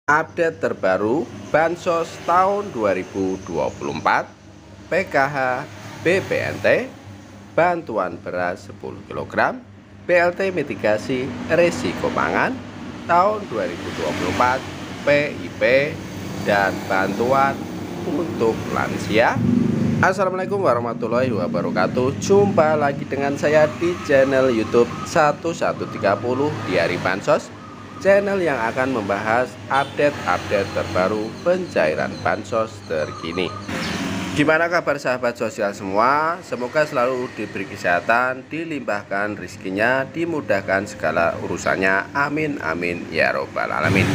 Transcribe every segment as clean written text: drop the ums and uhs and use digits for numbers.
Update terbaru Bansos tahun 2024, PKH, BPNT, bantuan beras 10 kg, BLT mitigasi risiko pangan tahun 2024, PIP, dan bantuan untuk lansia. Assalamualaikum warahmatullahi wabarakatuh. Jumpa lagi dengan saya di channel YouTube 1130 di Hari Bansos, channel yang akan membahas update-update terbaru pencairan bansos terkini. Gimana kabar sahabat sosial semua? Semoga selalu diberi kesehatan, dilimpahkan rezekinya, dimudahkan segala urusannya. Amin amin ya robbal alamin.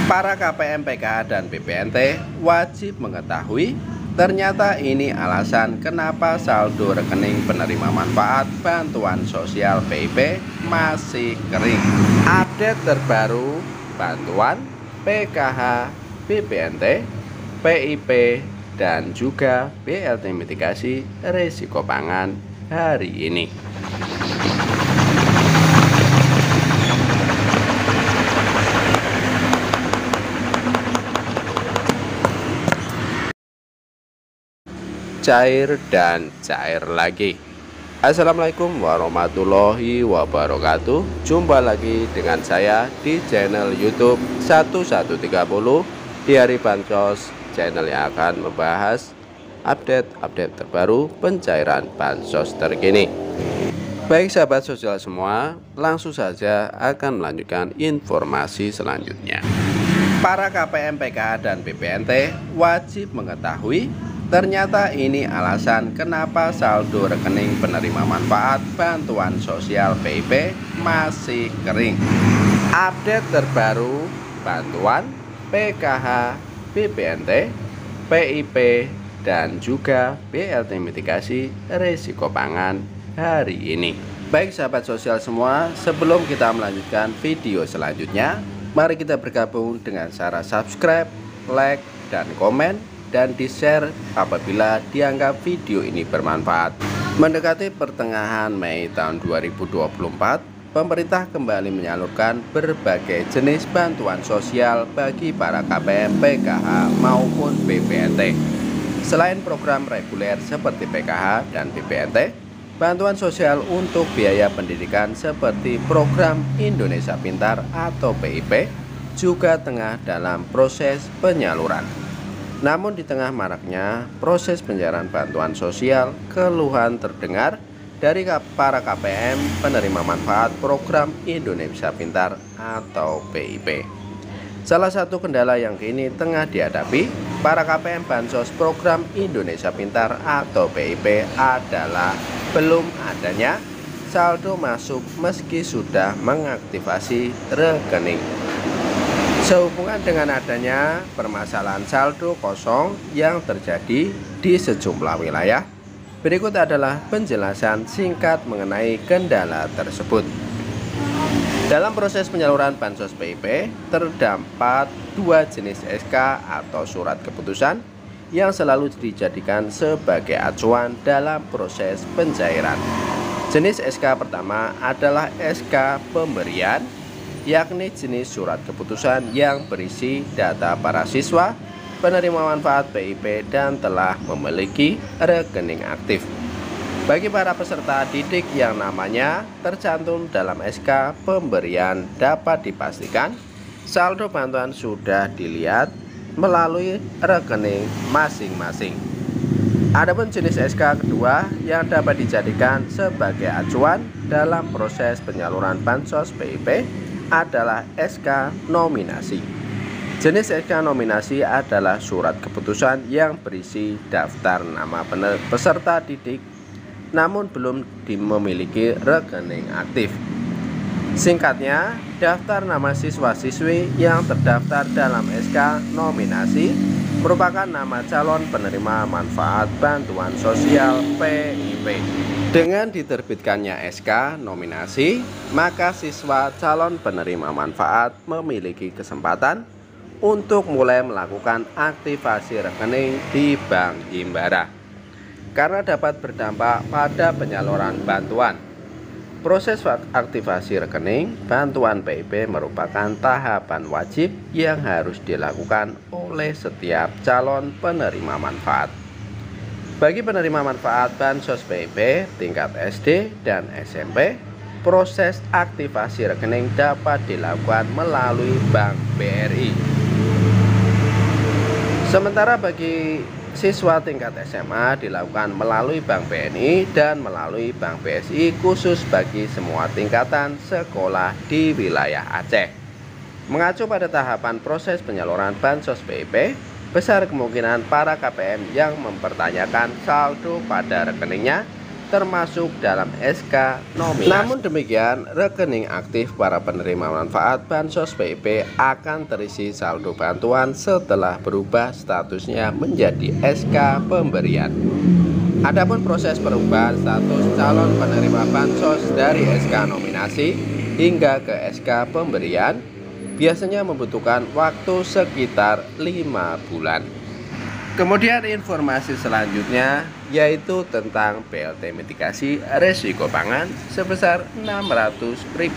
Para KPM, PKH, dan BPNT wajib mengetahui ternyata ini alasan kenapa saldo rekening penerima manfaat bantuan sosial PIP masih kering. Update terbaru bantuan PKH, BPNT, PIP, dan juga BLT mitigasi risiko pangan hari ini. Cair dan cair lagi. Assalamualaikum warahmatullahi wabarakatuh. Jumpa lagi dengan saya di channel YouTube 1130 di Hari Bansos, channel yang akan membahas update terbaru pencairan bansos terkini. Baik sahabat sosial semua, langsung saja akan melanjutkan informasi selanjutnya. Para KPM, PKH, dan BPNT wajib mengetahui ternyata ini alasan kenapa saldo rekening penerima manfaat bantuan sosial PIP masih kering. Update terbaru bantuan PKH, BPNT, PIP, dan juga BLT mitigasi risiko pangan hari ini. Baik sahabat sosial semua, sebelum kita melanjutkan video selanjutnya, mari kita bergabung dengan cara subscribe, like, dan komen, dan di-share apabila dianggap video ini bermanfaat. Mendekati pertengahan Mei tahun 2024, pemerintah kembali menyalurkan berbagai jenis bantuan sosial bagi para KPM, PKH, maupun BPNT. Selain program reguler seperti PKH dan BPNT, bantuan sosial untuk biaya pendidikan seperti program Indonesia Pintar atau PIP juga tengah dalam proses penyaluran. Namun di tengah maraknya proses pencairan bantuan sosial, keluhan terdengar dari para KPM penerima manfaat program Indonesia Pintar atau PIP. Salah satu kendala yang kini tengah dihadapi para KPM bansos program Indonesia Pintar atau PIP adalah belum adanya saldo masuk meski sudah mengaktifasi rekening. Sehubungan dengan adanya permasalahan saldo kosong yang terjadi di sejumlah wilayah, berikut adalah penjelasan singkat mengenai kendala tersebut. Dalam proses penyaluran bansos PIP, terdapat dua jenis SK atau surat keputusan yang selalu dijadikan sebagai acuan dalam proses pencairan. Jenis SK pertama adalah SK pemberian, yakni jenis surat keputusan yang berisi data para siswa penerima manfaat PIP dan telah memiliki rekening aktif. Bagi para peserta didik yang namanya tercantum dalam SK pemberian, dapat dipastikan saldo bantuan sudah dilihat melalui rekening masing-masing. Adapun jenis SK kedua yang dapat dijadikan sebagai acuan dalam proses penyaluran bansos PIP adalah SK nominasi. Jenis SK nominasi adalah surat keputusan yang berisi daftar nama peserta didik namun belum memiliki rekening aktif. Singkatnya, daftar nama siswa-siswi yang terdaftar dalam SK nominasi merupakan nama calon penerima manfaat bantuan sosial PIP. Dengan diterbitkannya SK nominasi, maka siswa calon penerima manfaat memiliki kesempatan untuk mulai melakukan aktivasi rekening di Bank Himbara, karena dapat berdampak pada penyaluran bantuan. Proses aktivasi rekening bantuan PIP merupakan tahapan wajib yang harus dilakukan oleh setiap calon penerima manfaat. Bagi penerima manfaat Bansos PIP tingkat SD dan SMP, proses aktivasi rekening dapat dilakukan melalui Bank BRI. Sementara bagi siswa tingkat SMA dilakukan melalui Bank BNI dan melalui Bank BSI khusus bagi semua tingkatan sekolah di wilayah Aceh. Mengacu pada tahapan proses penyaluran Bansos PIP, besar kemungkinan para KPM yang mempertanyakan saldo pada rekeningnya termasuk dalam SK nominasi. Namun demikian, rekening aktif para penerima manfaat Bansos PIP akan terisi saldo bantuan setelah berubah statusnya menjadi SK pemberian. Adapun proses perubahan status calon penerima Bansos dari SK nominasi hingga ke SK pemberian biasanya membutuhkan waktu sekitar 5 bulan. Kemudian informasi selanjutnya yaitu tentang BLT mitigasi resiko pangan sebesar Rp600.000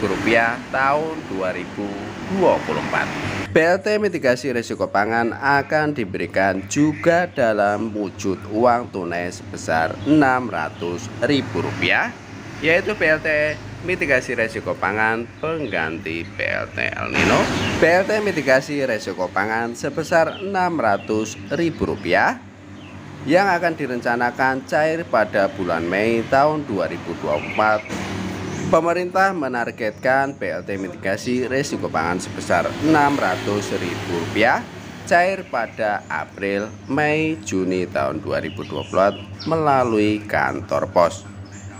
tahun 2024. BLT mitigasi resiko pangan akan diberikan juga dalam wujud uang tunai sebesar Rp600.000, yaitu BLT mitigasi resiko pangan pengganti BLT El Nino, BLT mitigasi resiko pangan sebesar Rp600.000 yang akan direncanakan cair pada bulan Mei tahun 2024. Pemerintah menargetkan BLT mitigasi resiko pangan sebesar Rp600.000 cair pada April, Mei, Juni tahun 2024 melalui kantor pos.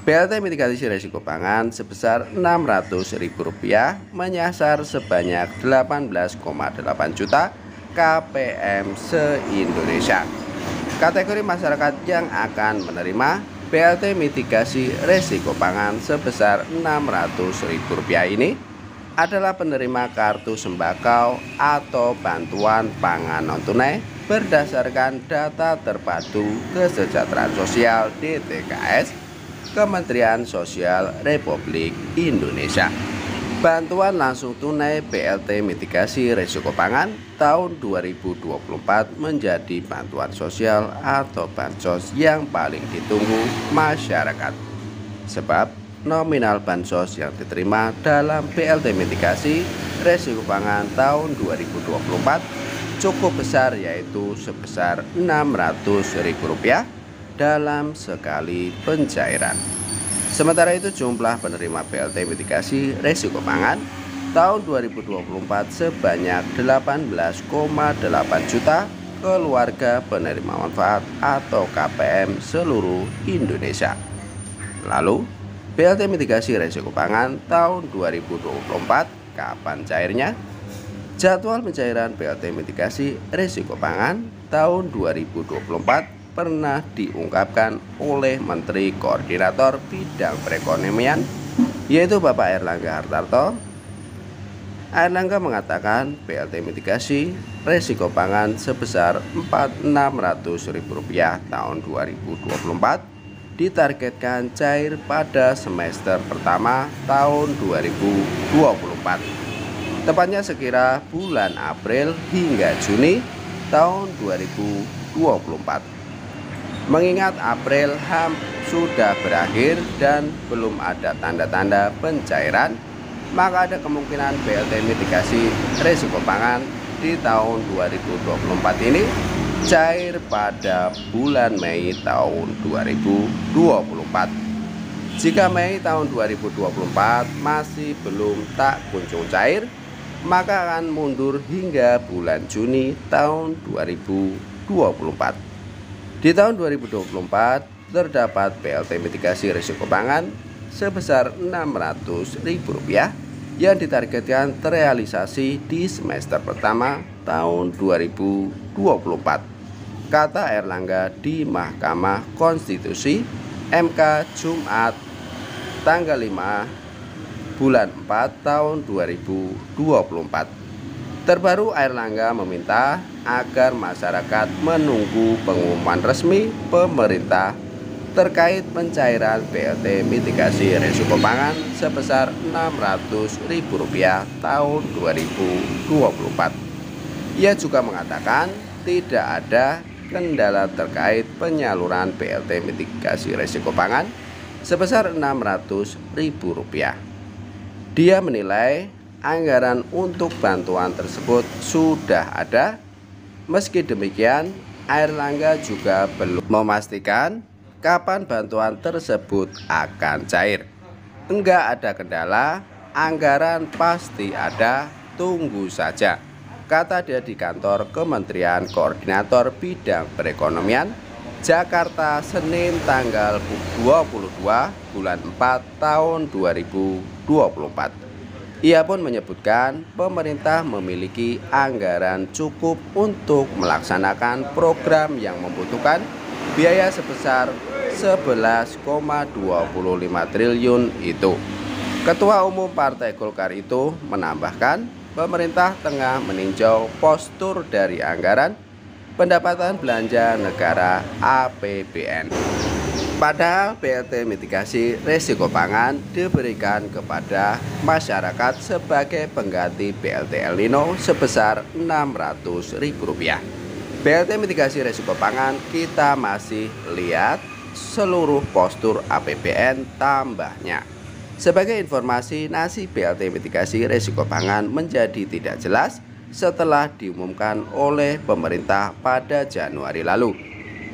BLT mitigasi resiko pangan sebesar Rp600.000 menyasar sebanyak 18,8 juta KPM se-Indonesia. Kategori masyarakat yang akan menerima BLT mitigasi resiko pangan sebesar Rp600.000 ini adalah penerima kartu sembako atau bantuan pangan non-tunai berdasarkan data terpadu kesejahteraan sosial DTKS Kementerian Sosial Republik Indonesia. Bantuan langsung tunai BLT mitigasi resiko pangan tahun 2024 menjadi bantuan sosial atau bansos yang paling ditunggu masyarakat. Sebab nominal bansos yang diterima dalam BLT mitigasi resiko pangan tahun 2024 cukup besar, yaitu sebesar Rp600.000 dalam sekali pencairan. Sementara itu jumlah penerima BLT mitigasi resiko pangan tahun 2024 sebanyak 18,8 juta keluarga penerima manfaat atau KPM seluruh Indonesia. Lalu BLT mitigasi resiko pangan tahun 2024 kapan cairnya? Jadwal pencairan BLT mitigasi resiko pangan tahun 2024 pernah diungkapkan oleh Menteri Koordinator Bidang Perekonomian, yaitu Bapak Airlangga Hartarto. Airlangga mengatakan BLT mitigasi resiko pangan sebesar Rp4.600.000 tahun 2024 ditargetkan cair pada semester pertama tahun 2024, tepatnya sekira bulan April hingga Juni tahun 2024. Mengingat April sudah berakhir dan belum ada tanda-tanda pencairan, maka ada kemungkinan BLT mitigasi resiko pangan di tahun 2024 ini cair pada bulan Mei tahun 2024. Jika Mei tahun 2024 masih belum tak kunjung cair, maka akan mundur hingga bulan Juni tahun 2024. Di tahun 2024 terdapat BLT mitigasi risiko pangan sebesar Rp600.000 yang ditargetkan terrealisasi di semester pertama tahun 2024, kata Airlangga di Mahkamah Konstitusi MK Jumat tanggal 5 bulan 4 tahun 2024. Terbaru, Airlangga meminta agar masyarakat menunggu pengumuman resmi pemerintah terkait pencairan BLT mitigasi risiko pangan sebesar Rp600.000 tahun 2024. Ia juga mengatakan tidak ada kendala terkait penyaluran BLT mitigasi risiko pangan sebesar Rp600.000. Dia menilai anggaran untuk bantuan tersebut sudah ada. Meski demikian, Airlangga juga belum memastikan kapan bantuan tersebut akan cair. Enggak ada kendala, anggaran pasti ada, tunggu saja, kata dia di kantor Kementerian Koordinator Bidang Perekonomian, Jakarta, Senin tanggal 22 bulan 4 tahun 2024. Ia pun menyebutkan pemerintah memiliki anggaran cukup untuk melaksanakan program yang membutuhkan biaya sebesar 11,25 triliun itu. Ketua Umum Partai Golkar itu menambahkan pemerintah tengah meninjau postur dari anggaran pendapatan belanja negara APBN. Padahal BLT mitigasi risiko pangan diberikan kepada masyarakat sebagai pengganti BLT El Nino sebesar Rp600.000. BLT mitigasi risiko pangan kita masih lihat seluruh postur APBN tambahnya. Sebagai informasi, nasib BLT mitigasi risiko pangan menjadi tidak jelas setelah diumumkan oleh pemerintah pada Januari lalu.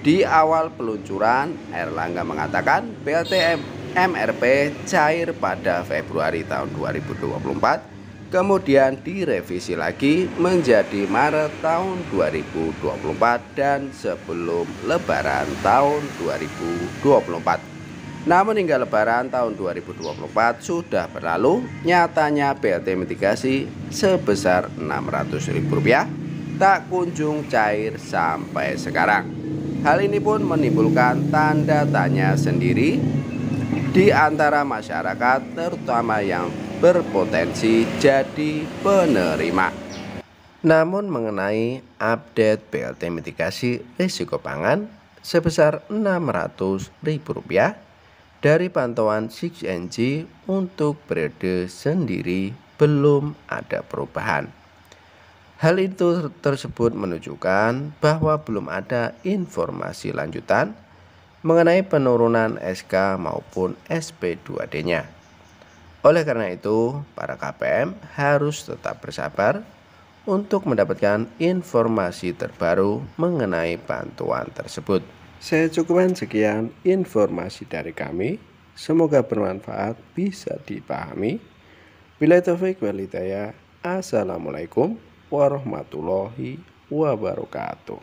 Di awal peluncuran, Airlangga mengatakan BLT MRP cair pada Februari tahun 2024, kemudian direvisi lagi menjadi Maret tahun 2024 dan sebelum Lebaran tahun 2024. Namun hingga Lebaran tahun 2024 sudah berlalu, nyatanya BLT mitigasi sebesar Rp600.000 tak kunjung cair sampai sekarang. Hal ini pun menimbulkan tanda tanya sendiri di antara masyarakat, terutama yang berpotensi jadi penerima. Namun mengenai update BLT mitigasi risiko pangan sebesar Rp600.000 dari pantauan 6NG untuk periode sendiri belum ada perubahan. Hal itu tersebut menunjukkan bahwa belum ada informasi lanjutan mengenai penurunan SK maupun SP2D-nya. Oleh karena itu, para KPM harus tetap bersabar untuk mendapatkan informasi terbaru mengenai bantuan tersebut. Saya cukupkan sekian informasi dari kami. Semoga bermanfaat, bisa dipahami. Billahi taufiq wal hidayah. Assalamualaikum warahmatullahi wabarakatuh.